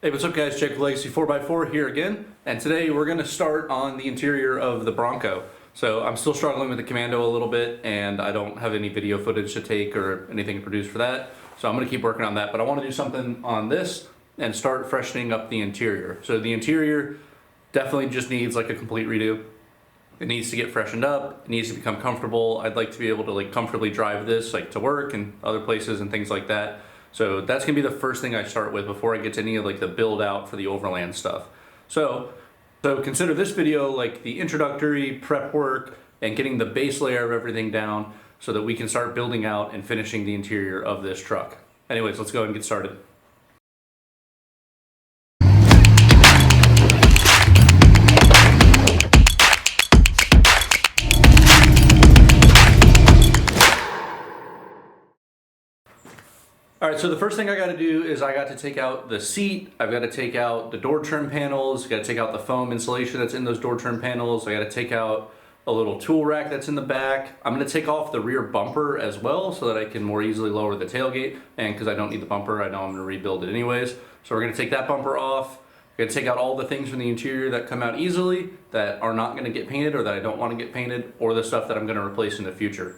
Hey, what's up guys, Jake Legacy 4x4 here again, and today we're going to start on the interior of the Bronco. So I'm still struggling with the Commando a little bit, and I don't have any video footage to take or anything to produce for that, so I'm going to keep working on that, but I want to do something on this and start freshening up the interior. So the interior definitely just needs like a complete redo. It needs to get freshened up, it needs to become comfortable. I'd like to be able to like comfortably drive this like to work and other places and things like that. So that's gonna be the first thing I start with before I get to any of like the build out for the overland stuff. So consider this video like the introductory prep work and getting the base layer of everything down so that we can start building out and finishing the interior of this truck. Anyways, let's go ahead and get started. All right, so the first thing I got to do is I got to take out the seat, I've got to take out the door trim panels, got to take out the foam insulation that's in those door trim panels, I got to take out a little tool rack that's in the back. I'm going to take off the rear bumper as well so that I can more easily lower the tailgate, and because I don't need the bumper, I know I'm going to rebuild it anyways. So we're going to take that bumper off. We're going to take out all the things from the interior that come out easily, that are not going to get painted or that I don't want to get painted, or the stuff that I'm going to replace in the future.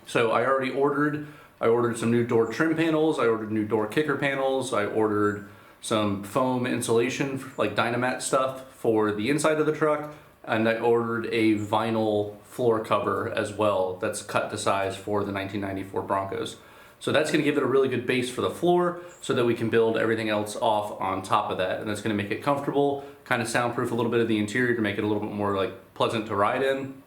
So I already ordered some new door trim panels, I ordered new door kicker panels, I ordered some foam insulation, like Dynamat stuff for the inside of the truck, and I ordered a vinyl floor cover as well that's cut to size for the 1994 Broncos. So that's going to give it a really good base for the floor so that we can build everything else off on top of that, and that's going to make it comfortable, kind of soundproof a little bit of the interior to make it a little bit more like pleasant to ride in,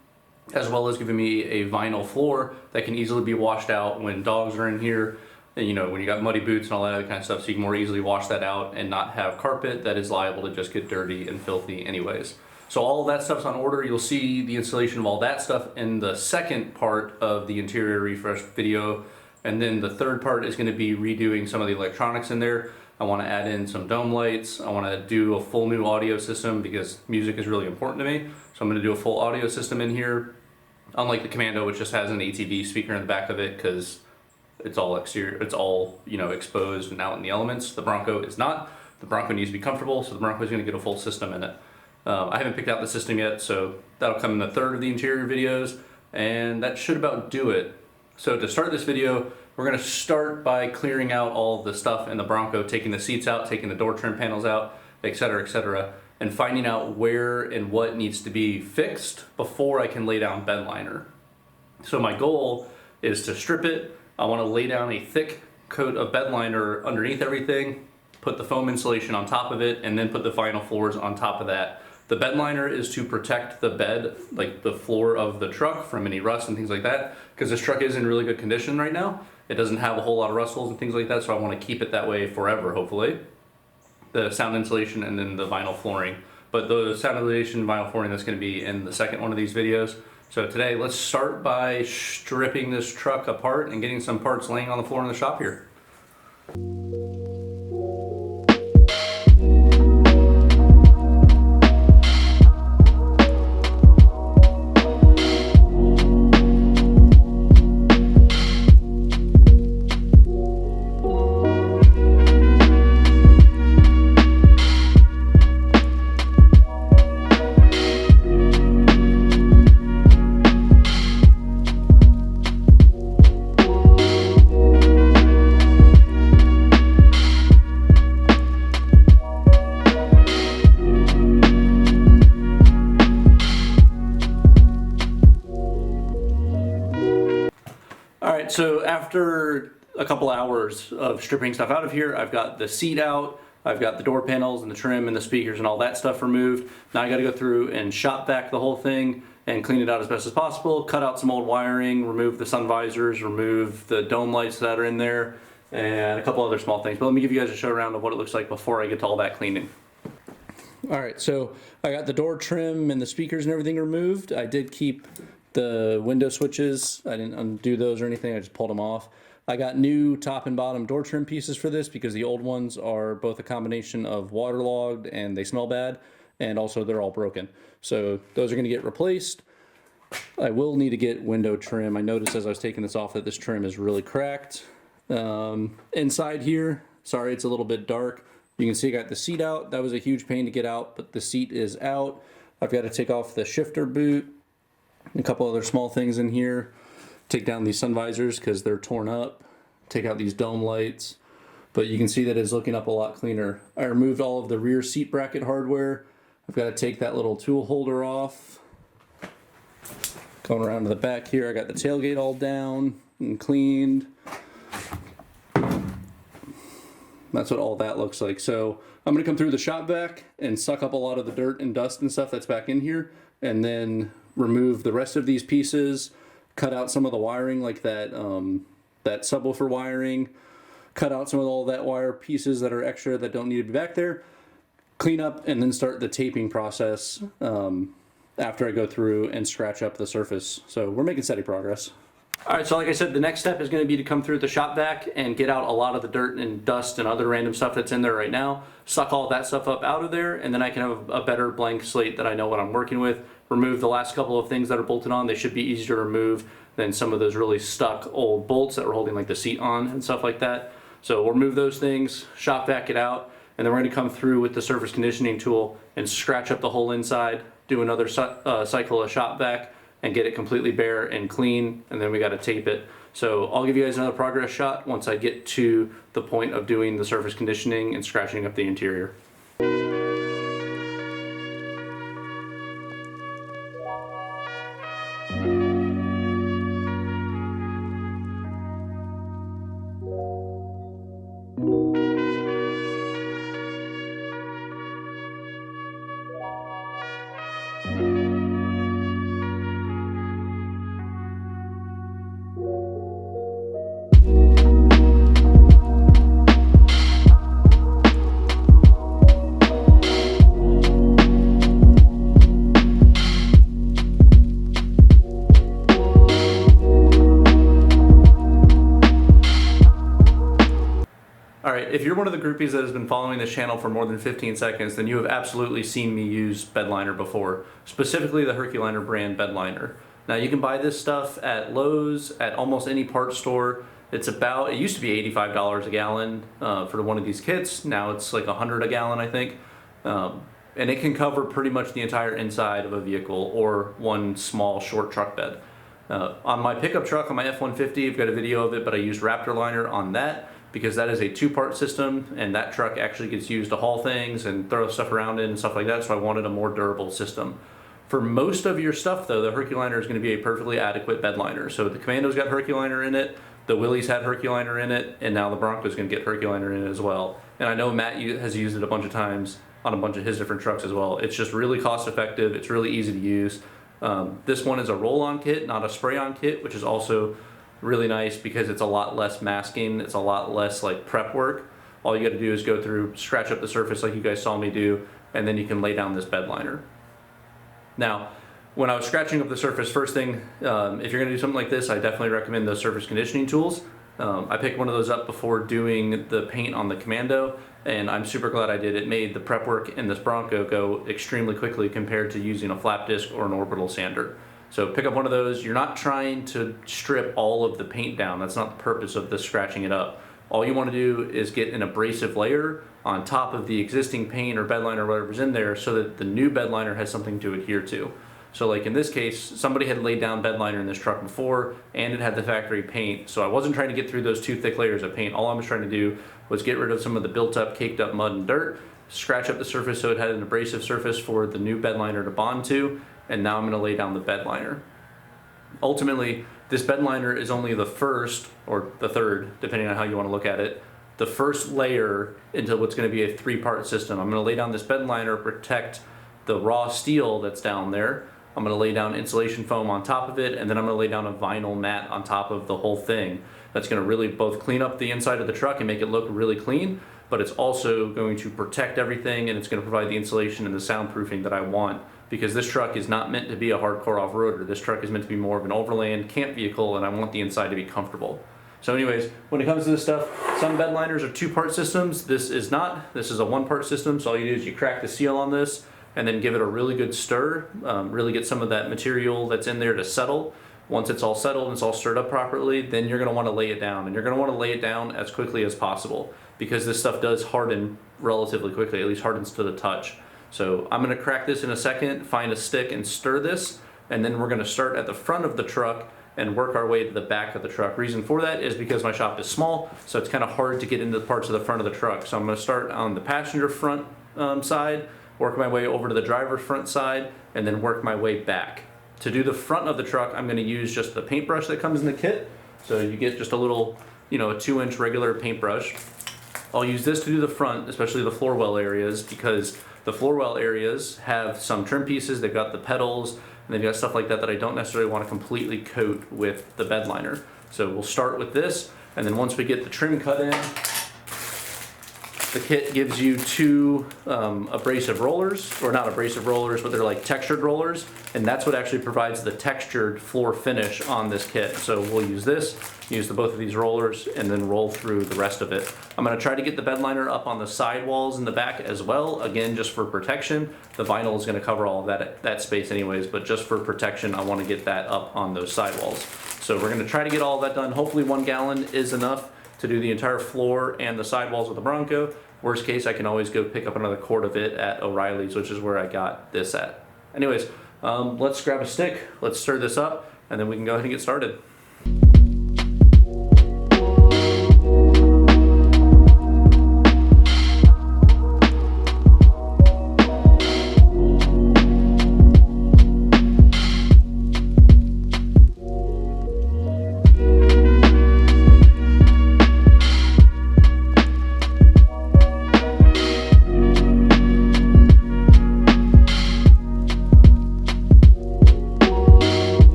as well as giving me a vinyl floor that can easily be washed out when dogs are in here, and you know, when you got muddy boots and all that other kind of stuff, so you can more easily wash that out and not have carpet that is liable to just get dirty and filthy anyways. So all of that stuff's on order. You'll see the installation of all that stuff in the second part of the interior refresh video, and then the third part is going to be redoing some of the electronics in there. I want to add in some dome lights. I want to do a full new audio system because music is really important to me. So I'm going to do a full audio system in here. Unlike the Commando, which just has an ATV speaker in the back of it because it's all exterior, it's all, you know, exposed and out in the elements. The Bronco is not. The Bronco needs to be comfortable, so the Bronco is going to get a full system in it. I haven't picked out the system yet, so that'll come in the third of the interior videos, and that should about do it. So to start this video, we're going to start by clearing out all the stuff in the Bronco, taking the seats out, taking the door trim panels out, etc., and finding out where and what needs to be fixed before I can lay down bedliner. So my goal is to strip it. I want to lay down a thick coat of bedliner underneath everything, put the foam insulation on top of it, and then put the vinyl floors on top of that. The bedliner is to protect the bed, like the floor of the truck, from any rust and things like that, because this truck is in really good condition right now. It doesn't have a whole lot of rust holes and things like that, so I want to keep it that way forever, hopefully. The sound insulation and then the vinyl flooring. But the sound insulation vinyl flooring, that's going to be in the second one of these videos. So today, let's start by stripping this truck apart and getting some parts laying on the floor in the shop here. Alright, so after a couple hours of stripping stuff out of here, I've got the seat out, I've got the door panels and the trim and the speakers and all that stuff removed. Now I got to go through and shop vac the whole thing and clean it out as best as possible, cut out some old wiring, remove the sun visors, remove the dome lights that are in there, and a couple other small things. But let me give you guys a show around of what it looks like before I get to all that cleaning. Alright, so I got the door trim and the speakers and everything removed. I did keep the window switches. I didn't undo those or anything, I just pulled them off. I got new top and bottom door trim pieces for this because the old ones are both a combination of waterlogged and they smell bad, and also they're all broken. So those are going to get replaced. I will need to get window trim. I noticed as I was taking this off that this trim is really cracked. Inside here, sorry it's a little bit dark, You can see I got the seat out. That was a huge pain to get out, but the seat is out. I've got to take off the shifter boot, a couple other small things in here. Take down these sun visors because they're torn up. Take out these dome lights. But you can see that it's looking up a lot cleaner. I removed all of the rear seat bracket hardware. I've got to take that little tool holder off. Going around to the back here, I got the tailgate all down and cleaned. That's what all that looks like. So I'm gonna come through the shop vac and suck up a lot of the dirt and dust and stuff that's back in here, and then remove the rest of these pieces, cut out some of the wiring like that, that subwoofer wiring, cut out some of all that wire pieces that are extra that don't need to be back there, clean up, and then start the taping process after I go through and scratch up the surface. So we're making steady progress. All right, so like I said, the next step is going to be to come through the shop vac and get out a lot of the dirt and dust and other random stuff that's in there right now, suck all that stuff up out of there, and then I can have a better blank slate that I know what I'm working with, remove the last couple of things that are bolted on. They should be easier to remove than some of those really stuck old bolts that were holding like the seat on and stuff like that. So we'll remove those things, shop vac it out, and then we're going to come through with the surface conditioning tool and scratch up the whole inside, do another cycle of shop vac, and get it completely bare and clean, and then we got to tape it. So I'll give you guys another progress shot once I get to the point of doing the surface conditioning and scratching up the interior. Alright, if you're one of the groupies that has been following this channel for more than 15 seconds, then you have absolutely seen me use Bedliner before, specifically the Herculiner brand Bedliner. Now you can buy this stuff at Lowe's, at almost any parts store. It used to be $85 a gallon for one of these kits. Now it's like $100 a gallon, I think. And it can cover pretty much the entire inside of a vehicle or one small short truck bed. On my pickup truck, on my F-150, I've got a video of it, but I used Raptor liner on that, because that is a two-part system, and that truck actually gets used to haul things and throw stuff around in and stuff like that, so I wanted a more durable system. For most of your stuff though, the Herculiner is going to be a perfectly adequate bed liner. So the Commando's got Herculiner in it, the Willys had Herculiner in it, and now the Bronco's going to get Herculiner in it as well. And I know Matt has used it a bunch of times on a bunch of his different trucks as well. It's just really cost effective, it's really easy to use. This one is a roll-on kit, not a spray-on kit, which is also really nice because it's a lot less masking, it's a lot less like prep work. All you got to do is go through, scratch up the surface like you guys saw me do, and then you can lay down this bed liner. Now, when I was scratching up the surface, first thing, if you're going to do something like this, I definitely recommend those surface conditioning tools. I picked one of those up before doing the paint on the Commando, and I'm super glad I did. It made the prep work in this Bronco go extremely quickly compared to using a flap disc or an orbital sander. So pick up one of those. You're not trying to strip all of the paint down. That's not the purpose of this scratching it up. All you want to do is get an abrasive layer on top of the existing paint or bed liner or whatever's in there so that the new bed liner has something to adhere to. So like in this case, somebody had laid down bed liner in this truck before and it had the factory paint. So I wasn't trying to get through those two thick layers of paint. All I was trying to do was get rid of some of the built up, caked up mud and dirt, scratch up the surface so it had an abrasive surface for the new bed liner to bond to, and now I'm going to lay down the bed liner. Ultimately, this bed liner is only the first, or the third, depending on how you want to look at it, the first layer into what's going to be a three-part system. I'm going to lay down this bed liner, protect the raw steel that's down there. I'm going to lay down insulation foam on top of it, and then I'm going to lay down a vinyl mat on top of the whole thing. That's going to really both clean up the inside of the truck and make it look really clean, but it's also going to protect everything, and it's going to provide the insulation and the soundproofing that I want, because this truck is not meant to be a hardcore off-roader. This truck is meant to be more of an overland camp vehicle, and I want the inside to be comfortable. So anyways, when it comes to this stuff, some bed liners are two-part systems. This is not. This is a one-part system, so all you do is you crack the seal on this and then give it a really good stir, really get some of that material that's in there to settle. Once it's all settled and it's all stirred up properly, then you're going to want to lay it down, and you're going to want to lay it down as quickly as possible. because this stuff does harden relatively quickly, at least hardens to the touch. So I'm gonna crack this in a second, find a stick and stir this, and then we're gonna start at the front of the truck and work our way to the back of the truck. Reason for that is because my shop is small, so it's kind of hard to get into the parts of the front of the truck. So I'm gonna start on the passenger front side, work my way over to the driver's front side, and then work my way back. To do the front of the truck, I'm gonna use just the paintbrush that comes in the kit. So you get just a little, a 2-inch regular paintbrush. I'll use this to do the front, especially the floor well areas, because the floor well areas have some trim pieces, they've got the pedals, and they've got stuff like that that I don't necessarily want to completely coat with the bed liner. So we'll start with this, and then once we get the trim cut in, the kit gives you 2 abrasive rollers, or not abrasive rollers, but they're like textured rollers, and that's what actually provides the textured floor finish on this kit. So we'll use this, use both of these rollers, and then roll through the rest of it. I'm gonna try to get the bed liner up on the side walls in the back as well, again, just for protection. The vinyl is gonna cover all of that space anyways, but just for protection, I wanna get that up on those side walls. So we're gonna try to get all of that done. Hopefully 1 gallon is enough to do the entire floor and the sidewalls of the Bronco. Worst case, I can always go pick up another quart of it at O'Reilly's, which is where I got this at. Anyways, let's grab a stick, let's stir this up, and then we can go ahead and get started.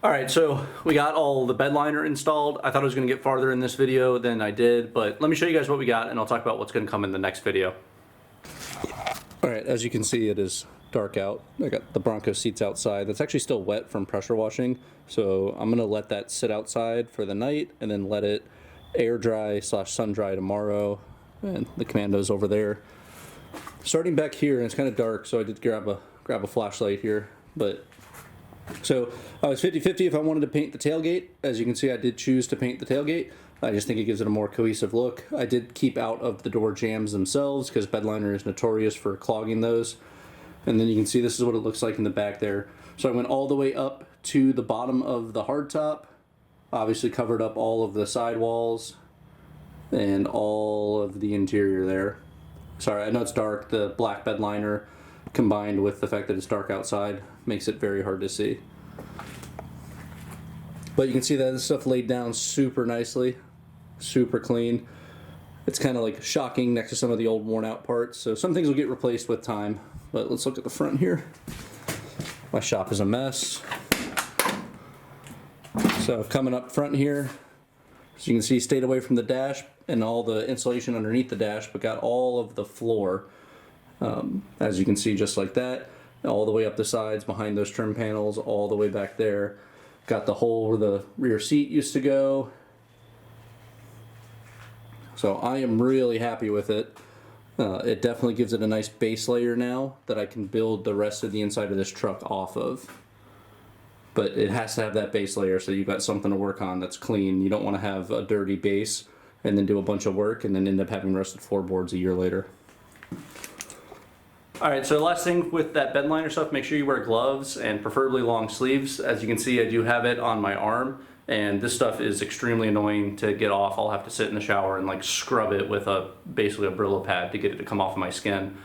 Alright, so we got all the bed liner installed. I thought I was going to get farther in this video than I did, but let me show you guys what we got and I'll talk about what's going to come in the next video. Alright, as you can see, it is dark out. I got the Bronco seats outside. That's actually still wet from pressure washing, so I'm going to let that sit outside for the night and then let it air dry / sun dry tomorrow. And the Commando's over there. Starting back here, and it's kind of dark, so I did grab a flashlight here, but so I was 50-50 if I wanted to paint the tailgate. As you can see, I did choose to paint the tailgate. I just think it gives it a more cohesive look. I did keep out of the door jambs themselves because bedliner is notorious for clogging those. And then you can see this is what it looks like in the back there. So I went all the way up to the bottom of the hardtop, obviously covered up all of the sidewalls and all of the interior there. Sorry, I know it's dark. The black bedliner combined with the fact that it's dark outside makes it very hard to see. But you can see that this stuff laid down super nicely, super clean. It's kind of like shocking next to some of the old worn out parts, so some things will get replaced with time. But let's look at the front here. My shop is a mess. So coming up front here, as you can see, stayed away from the dash and all the insulation underneath the dash, but got all of the floor. As you can see, just like that, all the way up the sides behind those trim panels, all the way back there. Got the hole where the rear seat used to go. So I am really happy with it. It definitely gives it a nice base layer now that I can build the rest of the inside of this truck off of. But it has to have that base layer so you've got something to work on that's clean. You don't want to have a dirty base and then do a bunch of work and then end up having rusted floorboards a year later. Alright, so the last thing with that bedliner stuff, make sure you wear gloves and preferably long sleeves. As you can see, I do have it on my arm, and this stuff is extremely annoying to get off. I'll have to sit in the shower and like scrub it with basically a Brillo pad to get it to come off of my skin.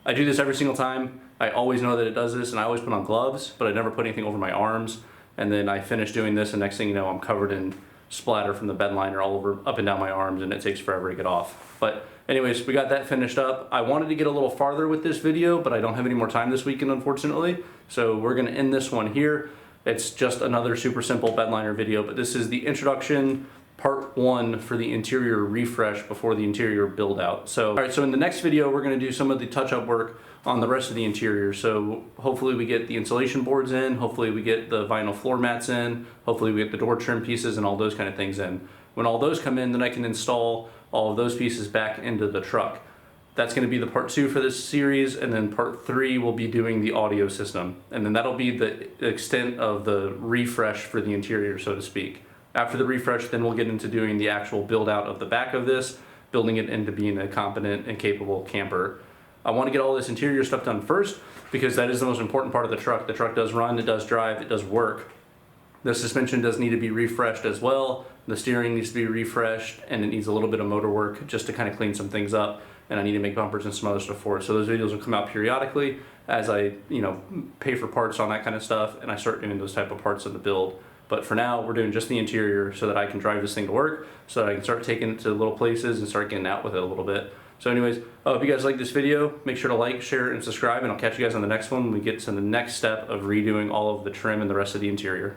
I do this every single time. I always know that it does this, and I always put on gloves, but I never put anything over my arms. And then I finish doing this, and next thing you know, I'm covered in splatter from the bedliner all over, up and down my arms, and it takes forever to get off. But anyways, we got that finished up. I wanted to get a little farther with this video, but I don't have any more time this weekend, unfortunately. So we're gonna end this one here. It's just another super simple bedliner video, but this is the introduction part 1 for the interior refresh before the interior build out. So, all right, so in the next video, we're gonna do some of the touch-up work on the rest of the interior. So hopefully we get the insulation boards in, hopefully we get the vinyl floor mats in, hopefully we get the door trim pieces and all those kind of things in. When all those come in, then I can install all of those pieces back into the truck. That's gonna be the part 2 for this series, and then part 3 will be doing the audio system. And then that'll be the extent of the refresh for the interior, so to speak. After the refresh, then we'll get into doing the actual build out of the back of this, building it into being a competent and capable camper. I want to get all this interior stuff done first because that is the most important part of the truck. The truck does run, it does drive, it does work. The suspension does need to be refreshed as well. The steering needs to be refreshed, and it needs a little bit of motor work just to kind of clean some things up. And I need to make bumpers and some other stuff for it. So those videos will come out periodically as I, pay for parts on that kind of stuff, and I start doing those type of parts of the build. But for now, we're doing just the interior so that I can drive this thing to work, so that I can start taking it to little places and start getting out with it a little bit. So anyways, if you guys like this video, make sure to like, share, and subscribe, and I'll catch you guys on the next one when we get to the next step of redoing all of the trim and the rest of the interior.